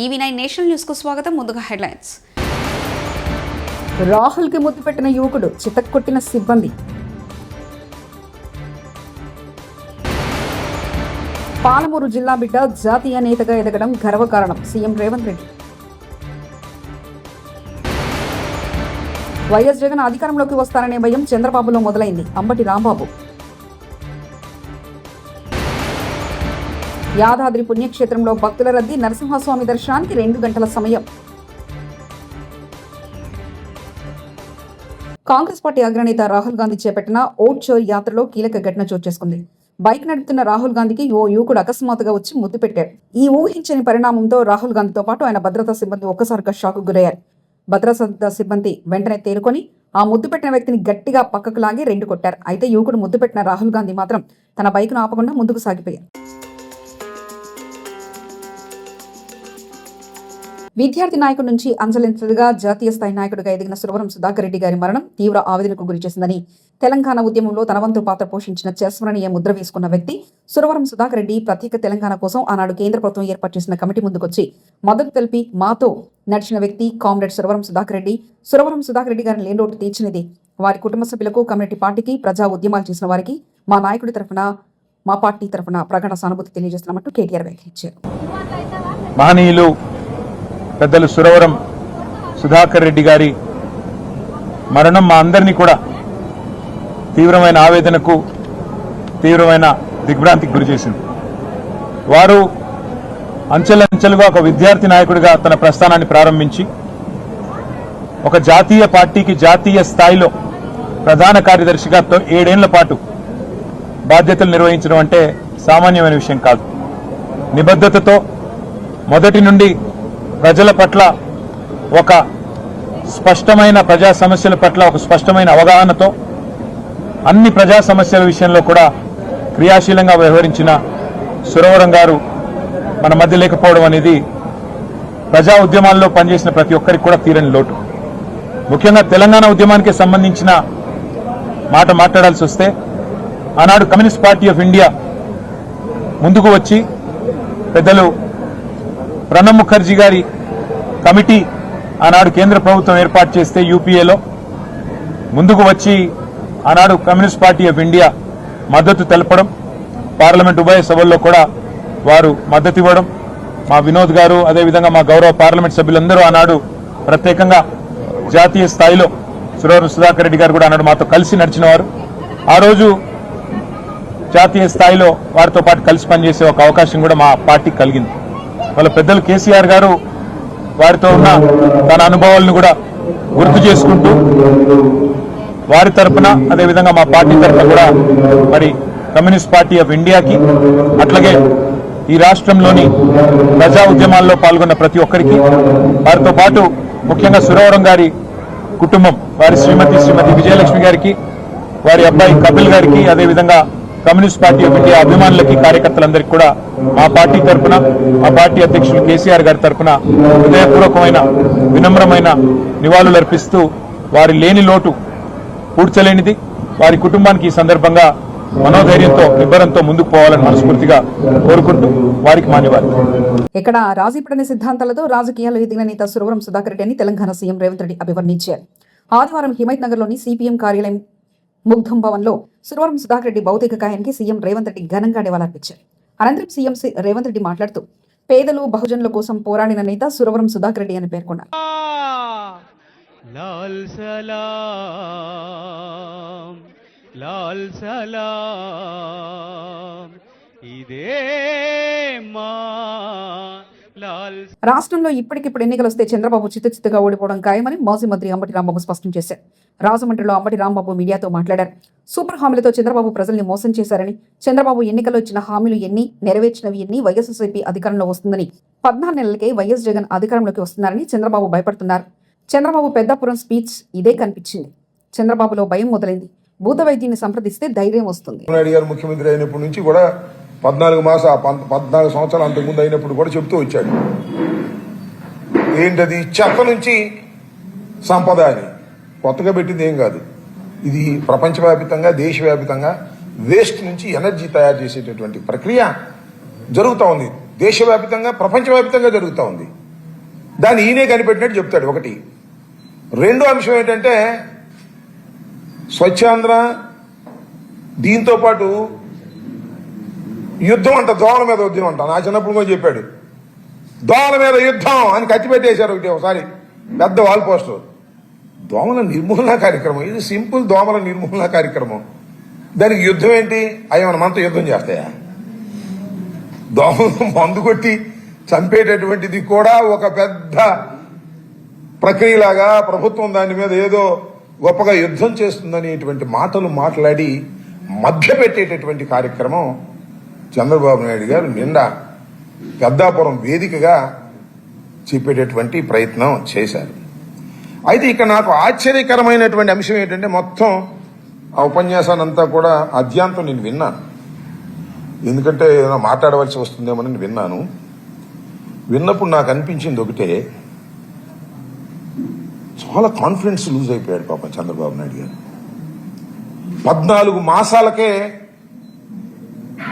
ఈవీ9 national news కు స్వాగతం. ముందుగా హెడ్లైన్స్. రాహుల్ కి ముద్దు పెట్టిన యువకుడు చితక్కొట్టిన సిబ్బంది. పాలమూరు జిల్లా బిడ్డ జాతీయ నేతగా ఎదగడం గర్వకారణం సీఎం రేవంత్ రెడ్డి. వైఎస్ జగన్ అధికారంలోకి వస్తారనే భయం చంద్రబాబులో మొదలైంది అంబటి రాంబాబు. యాదాద్రి పుణ్యక్షేత్రంలో భక్తుల రద్దీ, నరసింహస్వామి దర్శనానికి 2 గంటల సమయం. కాంగ్రెస్ పార్టీ అగ్రనేత రాహుల్ గాంధీ చేపట్టిన ఓట్ చోర్ యాత్రలో కీలక ఘటన చోటు చేసుకుంది. బైక్ నడుపుతున్న రాహుల్ గాంధీకి ఓ యువకుడు అకస్మాత్తుగా వచ్చి ముద్దు పెట్టాడు. ఈ ఊహించని పరిణామంతో రాహుల్ గాంధీతో పాటు ఆయన భద్రతా సిబ్బంది ఒక్కసారిగా షాకు గురయ్యారు. భద్రతా సిబ్బంది వెంటనే తేరుకొని ఆ ముద్దు పెట్టిన వ్యక్తిని గట్టిగా పక్కకు లాగి 2 కొట్టారు. అయితే యువకుడు ముద్దు పెట్టిన రాహుల్ గాంధీ మాత్రం తన బైక్ను ఆపకుండా ముందుకు సాగిపోయారు. విద్యార్థి నాయకుడి నుంచి అంచెలంచెలుగా జాతీయ స్థాయి నాయకుడిగా ఎదిగిన సురవరం సుధాకర్ రెడ్డి గారి మరణం తీవ్ర ఆవేదనకు గురిచేసిందని తెలంగాణ ఉద్యమంలో తన వంతు పాత్ర పోషించిన చిరస్మరణీయ ముద్ర వేసుకున్న వ్యక్తి సురవరం సుధాకర్ రెడ్డి ప్రత్యేక తెలంగాణ కోసం ఆనాడు కేంద్ర ప్రభుత్వం ఏర్పాటు చేసిన కమిటీ ముందుకొచ్చి మద్దతు తెలిపి మాతో నడిచిన వ్యక్తి కామ్రేడ్ సురవరం సుధాకర్ రెడ్డి. సురవరం సుధాకర్ రెడ్డి గారిని లేని లోటు తీర్చినది వారి కుటుంబ సభ్యులకు, కమ్యూనిటీ పార్టీకి, ప్రజా ఉద్యమాలు చేసిన వారికి మా నాయకుడి తరఫున, మా పార్టీ తరఫున ప్రగాఢ సానుభూతి తెలియజేస్తున్నట్టు కేటీఆర్ వ్యాఖ్యానించారు. మహనీయులు పెద్దలు సురవరం సుధాకర్ రెడ్డి గారి మరణం మా అందరినీ కూడా తీవ్రమైన ఆవేదనకు, తీవ్రమైన దిగ్భ్రాంతికి గురిచేసింది. వారు అంచెలంచెలుగా ఒక విద్యార్థి నాయకుడిగా తన ప్రస్థానాన్ని ప్రారంభించి ఒక జాతీయ పార్టీకి జాతీయ స్థాయిలో ప్రధాన కార్యదర్శిగా 7 ఏళ్ల పాటు బాధ్యతలు నిర్వహించడం అంటే సామాన్యమైన విషయం కాదు. నిబద్ధతతో మొదటి నుండి ప్రజల పట్ల ఒక స్పష్టమైన ప్రజా సమస్యల పట్ల ఒక స్పష్టమైన అవగాహనతో అన్ని ప్రజా సమస్యల విషయంలో కూడా క్రియాశీలంగా వ్యవహరించిన సురవరం గారు మన మధ్య లేకపోవడం అనేది ప్రజా ఉద్యమాల్లో పనిచేసిన ప్రతి ఒక్కరికి కూడా తీరని లోటు. ముఖ్యంగా తెలంగాణ ఉద్యమానికి సంబంధించిన మాట మాట్లాడాల్సి వస్తే ఆనాడు కమ్యూనిస్ట్ పార్టీ ఆఫ్ ఇండియా ముందుకు వచ్చి పెద్దలు ప్రణబ్ ముఖర్జీ గారి కమిటీ ఆనాడు కేంద్ర ప్రభుత్వం ఏర్పాటు చేస్తే యూపీఏలో ముందుకు వచ్చి ఆనాడు కమ్యూనిస్ట్ పార్టీ ఆఫ్ ఇండియా మద్దతు తెలపడం, పార్లమెంట్ ఉభయ సభల్లో కూడా వారు మద్దతు ఇవ్వడం, మా వినోద్ గారు అదేవిధంగా మా గౌరవ పార్లమెంట్ సభ్యులందరూ ఆనాడు ప్రత్యేకంగా జాతీయ స్థాయిలో సురవరం సుధాకర్ రెడ్డి గారు కూడా ఆనాడు మాతో కలిసి నడిచిన వారు. ఆ రోజు జాతీయ స్థాయిలో వారితో పాటు కలిసి పనిచేసే ఒక అవకాశం కూడా మా పార్టీకి కలిగింది. వాళ్ళ పెద్దలు కేసీఆర్ గారు వారితో ఉన్న తన అనుభవాలను కూడా గుర్తు చేసుకుంటూ వారి తరఫున అదేవిధంగా మా పార్టీ తరఫున కూడా మరి కమ్యూనిస్ట్ పార్టీ ఆఫ్ ఇండియాకి అట్లాగే ఈ రాష్ట్రంలోని ప్రజా ఉద్యమాల్లో పాల్గొన్న ప్రతి ఒక్కరికి, వారితో పాటు ముఖ్యంగా సురవరం గారి కుటుంబం వారి శ్రీమతి విజయలక్ష్మి గారికి, వారి అబ్బాయి కపిల్ గారికి, అదేవిధంగా కమ్యూనిస్ట్ పార్టీ ఆఫ్ ఇండియా అభిమానులకి, కార్యకర్తలందరికీ కూడా మా పార్టీ తరఫున, మా పార్టీ అధ్యక్షులు కేసీఆర్ గారి తరఫున హృదయపూర్వకమైన వినమ్రమైన నివాళులర్పిస్తూ వారి లేని లోటు పూడ్చలేనిది, వారి కుటుంబానికి ఈ సందర్భంగా మనోధైర్యంతో నిబ్బరంతో ముందుకు పోవాలని మనస్ఫూర్తిగా కోరుకుంటూ వారికి మాన్యవారు. ఇక్కడ రాజీపడని సిద్ధాంతాలతో రాజకీయాల్లో ఎదిగిన నేత సురవరం సుధాకర్ రెడ్డి అని తెలంగాణ సీఎం రేవంత్ రెడ్డి అభివర్ణించారు. ఆదివారం హిమైత్ నగర్లోని సిపిఎం కార్యాలయం ముగ్ధం భవన్లో సురవరం సుధాకర్ రెడ్డి భౌతిక కాయానికి సీఎం రేవంత్ రెడ్డి ఘనంగా నివాళులర్పించారు. అనంతరం సీఎం రేవంత్ రెడ్డి మాట్లాడుతూ పేదలు, బహుజనుల కోసం పోరాడిన నేత సురవరం సుధాకర్ రెడ్డి అని పేర్కొన్నారు. లాల్ సలాం లాల్ సలాం ఇదే మా లాల్. రాష్ట్రంలో ఇప్పటికిప్పుడు ఎన్నికలు వస్తే చంద్రబాబు చిత్తచిత్తగా ఓడిపోవడం ఖాయమని మాజీ మంత్రి అంబటి రాంబాబు స్పష్టం చేశారు. రాజమండ్రిలో అంబటి రాంబాబు మీడియాతో మాట్లాడారు. సూపర్ హామీలతో చంద్రబాబు ప్రజల్ని మోసం చేశారని, చంద్రబాబు ఎన్నికల్లో ఇచ్చిన హామీలు ఎన్ని, నెరవేర్చినవి ఎన్ని, వైఎస్ఆర్సీపీ అధికారంలో వస్తుందని, 14 నెలలకే వైఎస్ జగన్ అధికారంలోకి వస్తున్నారని చంద్రబాబు భయపడుతున్నారు. చంద్రబాబు పెద్దాపురం స్పీచ్ ఇదే కనిపించింది. చంద్రబాబులో భయం మొదలైంది. భూత వైద్యుని సంప్రదిస్తే ధైర్యం వస్తుంది. ముఖ్యమంత్రి అయినప్పటి నుంచి కూడా 14 సంవత్సరాలు అంతకుముందు అయినప్పుడు కూడా చెబుతూ వచ్చాడు, ఏంటది చెత్త నుంచి సంపద అని. కొత్తగా పెట్టింది ఏం కాదు. ఇది ప్రపంచవ్యాప్తంగా, దేశవ్యాప్తంగా వేస్ట్ నుంచి ఎనర్జీ తయారు చేసేటటువంటి ప్రక్రియ జరుగుతూ ఉంది. దేశవ్యాప్తంగా, ప్రపంచవ్యాప్తంగా జరుగుతూ ఉంది. దాన్ని ఈయనే కనిపెట్టినట్టు చెప్తాడు ఒకటి. రెండో అంశం ఏంటంటే స్వచ్ఛాంధ్ర, దీంతో పాటు యుద్ధం అంట, దోమల మీద యుద్ధం అంట. నా చిన్నప్పుడు కూడా చెప్పాడు, దోమల మీద యుద్ధం అని కత్తి పెట్టేశారు ఒకసారి పెద్ద వాల్ పోస్టర్. దోమల నిర్మూలన కార్యక్రమం, ఇది సింపుల్ దోమల నిర్మూలన కార్యక్రమం. దానికి యుద్ధం ఏంటి? అవి మన మనతో యుద్ధం చేస్తాయా? దోమలు మందు కొట్టి చంపేటటువంటిది కూడా ఒక పెద్ద ప్రక్రియలాగా ప్రభుత్వం దాని మీద ఏదో గొప్పగా యుద్ధం చేస్తుందనేటువంటి మాటలు మాట్లాడి మభ్యపెట్టేటటువంటి కార్యక్రమం చంద్రబాబు నాయుడు గారు నిండా పెద్దాపురం వేదికగా చెప్పేటటువంటి ప్రయత్నం చేశారు. అయితే ఇక్కడ నాకు ఆశ్చర్యకరమైనటువంటి అంశం ఏంటంటే, మొత్తం ఆ ఉపన్యాసాన్ని అంతా కూడా అద్యాంతం నేను విన్నాను. ఎందుకంటే ఏదైనా మాట్లాడవలసి వస్తుందేమోనని విన్నాను. విన్నప్పుడు నాకు అనిపించింది ఒకటే, చాలా కాన్ఫిడెన్స్ లూజ్ అయిపోయాడు పాపం చంద్రబాబు నాయుడు గారు. 14 మాసాలకే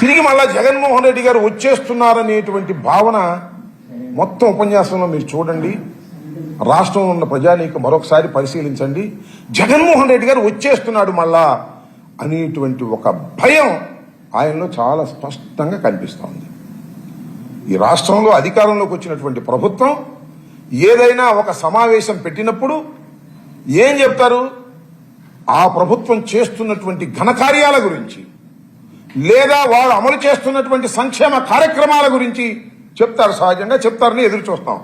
తిరిగి మళ్ళా జగన్మోహన్ రెడ్డి గారు వచ్చేస్తున్నారనేటువంటి భావన మొత్తం ఉపన్యాసంలో మీరు చూడండి. రాష్ట్రంలో ఉన్న ప్రజానీకం మరొకసారి పరిశీలించండి. జగన్మోహన్ రెడ్డి గారు వచ్చేస్తున్నాడు మళ్ళా అనేటువంటి ఒక భయం ఆయనలో చాలా స్పష్టంగా కనిపిస్తోంది. ఈ రాష్ట్రంలో అధికారంలోకి వచ్చినటువంటి ప్రభుత్వం ఏదైనా ఒక సమావేశం పెట్టినప్పుడు ఏం చెప్తారు? ఆ ప్రభుత్వం చేస్తున్నటువంటి ఘనకార్యాల గురించి, లేదా వారు అమలు చేస్తున్నటువంటి సంక్షేమ కార్యక్రమాల గురించి చెప్తారు. సహజంగా చెప్తారని ఎదురు చూస్తాం.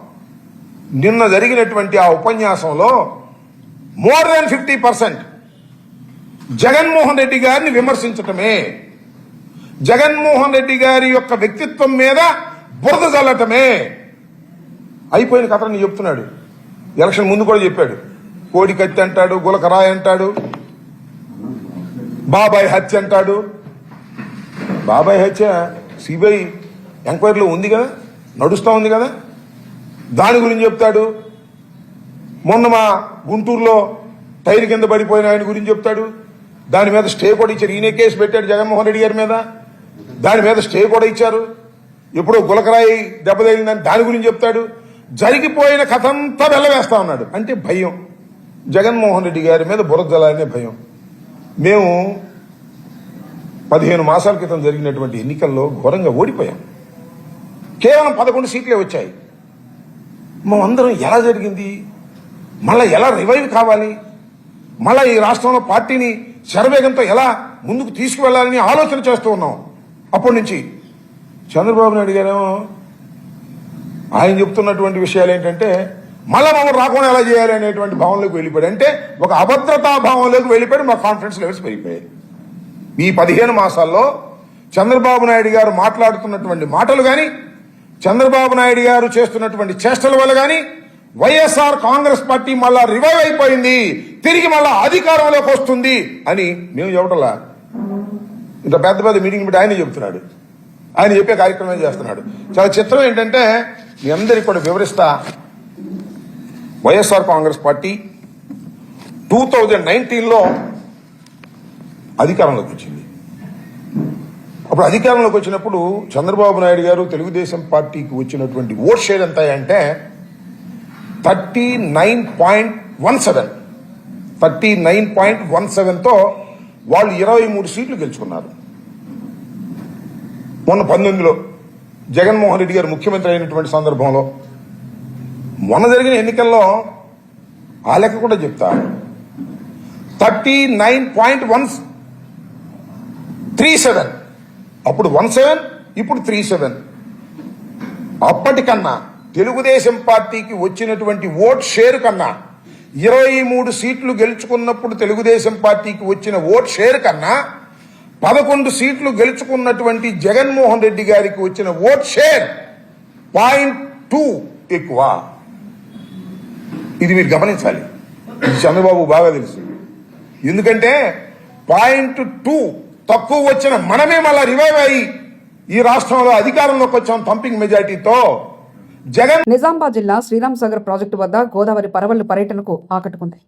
నిన్న జరిగినటువంటి ఆ ఉపన్యాసంలో మోర్ దాన్ 50% జగన్మోహన్ రెడ్డి గారిని విమర్శించటమే, జగన్మోహన్ రెడ్డి గారి యొక్క వ్యక్తిత్వం మీద బురద చల్లటమే. అయిపోయిన కథని చెప్తున్నాడు. ఎలక్షన్ ముందు కూడా చెప్పాడు. కోడి కత్తి అంటాడు, గులకరాయి అంటాడు, బాబాయ్ హత్య అంటాడు. బాబాయ్ హత్య సిబిఐ ఎంక్వైరీలో ఉంది కదా, నడుస్తూ ఉంది కదా, దాని గురించి చెప్తాడు. మొన్న మా గుంటూరులో టైర్ కింద పడిపోయిన ఆయన గురించి చెప్తాడు. దాని మీద స్టే కూడా ఇచ్చారు. ఈయన కేసు పెట్టాడు జగన్మోహన్ రెడ్డి గారి మీద, దాని మీద స్టే కూడా ఇచ్చారు. ఎప్పుడో గులకరాయి దెబ్బతగిలిందని దాని గురించి చెప్తాడు. జరిగిపోయిన కథ అంతా వెళ్ళవేస్తా ఉన్నాడు. అంటే భయం, జగన్మోహన్ రెడ్డి గారి మీద బురద జల్లాలనే భయం. మేము 15 మాసాల క్రితం జరిగినటువంటి ఎన్నికల్లో ఘోరంగా ఓడిపోయాం. కేవలం 11 సీట్లే వచ్చాయి. మేమందరం ఎలా జరిగింది, మళ్ళీ ఎలా రివైవ్ కావాలి, మళ్ళీ ఈ రాష్ట్రంలో పార్టీని శరవేగంతో ఎలా ముందుకు తీసుకువెళ్లాలని ఆలోచన చేస్తూ ఉన్నాం. అప్పటి నుంచి చంద్రబాబు నాయుడు గారేమో ఆయన చెప్తున్నటువంటి విషయాలు ఏంటంటే, మళ్ళా మమ్మల్ని రాకుండా ఎలా చేయాలి అనేటువంటి భావంలోకి వెళ్ళిపోయాడు. అంటే ఒక అభద్రతా భావంలోకి వెళ్ళిపోయాడు. మా కాన్ఫిడెన్స్ లెవెల్స్ పెరిగిపోయాయి. ఈ 15 మాసాల్లో చంద్రబాబు నాయుడు గారు మాట్లాడుతున్నటువంటి మాటలు కానీ, చంద్రబాబు నాయుడు గారు చేస్తున్నటువంటి చేష్టల వల్ల కానీ వైఎస్ఆర్ కాంగ్రెస్ పార్టీ మళ్ళా రివైవ్ అయిపోయింది, తిరిగి మళ్ళా అధికారంలోకి వస్తుంది అని మేము చెప్పటంలా. ఇంత పెద్ద పెద్ద మీటింగ్ పెట్టి ఆయన చెబుతున్నాడు. ఆయన చెప్పే కార్యక్రమం చేస్తున్నాడు. చాలా చిత్రం ఏంటంటే, మీ అందరికీ కూడా వివరిస్తా. వైఎస్ఆర్ కాంగ్రెస్ పార్టీ 2019లో అధికారంలోకి వచ్చింది. అప్పుడు అధికారంలోకి వచ్చినప్పుడు చంద్రబాబు నాయుడు గారు తెలుగుదేశం పార్టీకి వచ్చినటువంటి ఓట్ షేర్ ఎంత అంటే 39.17తో వాళ్ళు 23 సీట్లు గెలుచుకున్నారు. మొన్న 19లో జగన్మోహన్ రెడ్డి గారు ముఖ్యమంత్రి అయినటువంటి సందర్భంలో, మొన్న జరిగిన ఎన్నికల్లో ఆ లెక్క కూడా చెప్తా, 39.137. అప్పుడు 17, ఇప్పుడు 37. అప్పటికన్నా తెలుగుదేశం పార్టీకి వచ్చినటువంటి ఓట్ షేర్ కన్నా 23 సీట్లు గెలుచుకున్నప్పుడు తెలుగుదేశం పార్టీకి వచ్చిన ఓట్ షేర్ కన్నా 11 సీట్లు గెలుచుకున్నటువంటి జగన్మోహన్ రెడ్డి గారికి వచ్చిన ఓట్ షేర్ 0.2 ఎక్కువ. ఇది మీరు గమనించాలి. ఇది చంద్రబాబు బాగా తెలుసు. ఎందుకంటే 0.2 తక్కువ వచ్చిన మనమే మళ్ళా రివైవ్ అయ్యి ఈ రాష్ట్రంలో అధికారంలోకి వచ్చాం థంపింగ్ మెజార్టీతో. జగన్ నిజామాబాద్ జిల్లా శ్రీరామ్ సాగర్ ప్రాజెక్టు వద్ద గోదావరి పరవళ్లు పర్యటనకు ఆకట్టుకుంది.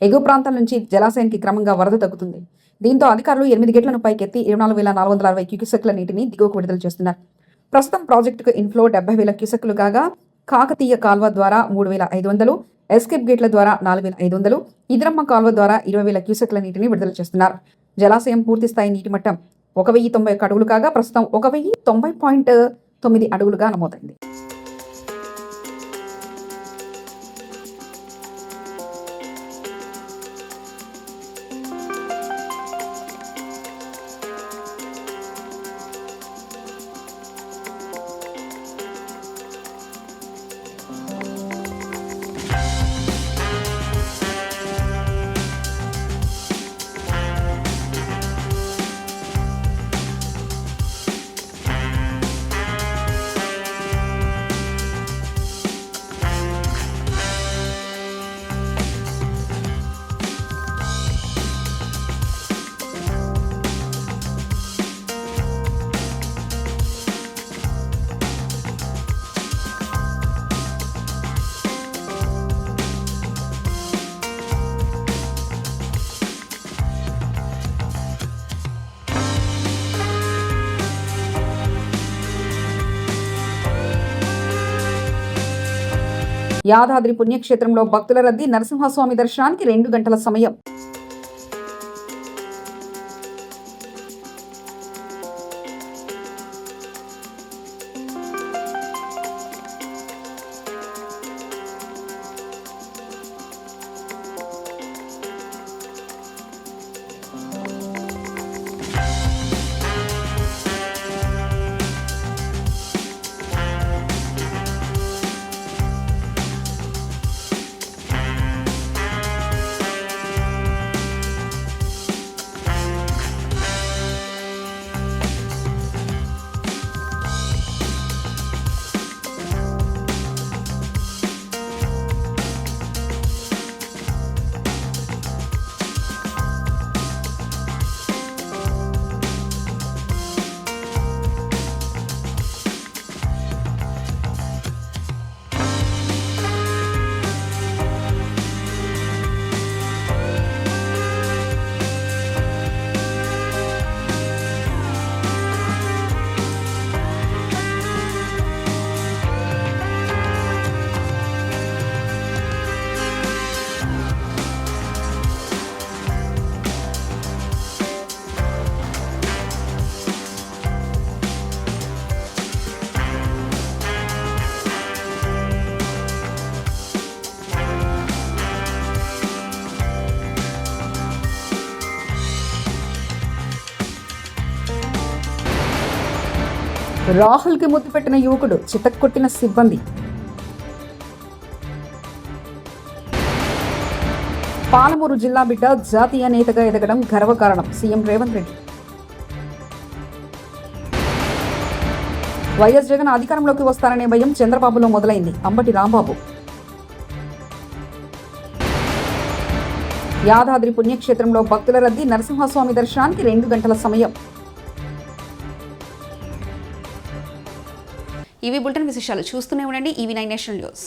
ఎగువ ప్రాంతాల నుంచి జలాశయానికి క్రమంగా వరద తగ్గుతుంది. దీంతో అధికారులు 8 గేట్లను పైకెత్తి 24,460 క్యూసెక్ల నీటిని దిగువకు విడుదల చేస్తున్నారు. ప్రస్తుతం ప్రాజెక్టుకు ఇన్ఫ్లో 70,000 క్యూసెక్లు కాగా కాకతీయ కాల్వ ద్వారా 3,500, ఎస్కేప్ గేట్ల ద్వారా 4,500, ఇదిరమ్మ కాల్వ ద్వారా 20,000 క్యూసెక్ల నీటిని విడుదల చేస్తున్నారు. జలాశయం పూర్తి స్థాయి నీటి మట్టం 1,091 అడుగులు కాగా ప్రస్తుతం 1,090.9 అడుగులుగా నమోదైంది. యాదాద్రి పుణ్యక్షేత్రంలో భక్తుల రద్దీ, నరసింహస్వామి దర్శనానికి 2 గంటల సమయం. రాహుల్కి ముద్దు పెట్టిన యువకుడు చితక్కొట్టిన సిబ్బంది. పాలమూరు జిల్లా బిడ్డ జాతీయ నేతగా ఎదగడం గర్వకారణం సీఎం రేవంత్ రెడ్డి. వైఎస్ జగన్ అధికారంలోకి వస్తారనే భయం చంద్రబాబులో మొదలైంది అంబటి రాంబాబు. యాదాద్రి పుణ్యక్షేత్రంలో భక్తుల రద్దీ, నరసింహస్వామి దర్శనానికి 2 గంటల సమయం. ఇవి బులెటిన్ విశేషాలు. చూస్తూనే ఉండండి EV9 నేషనల్ న్యూస్.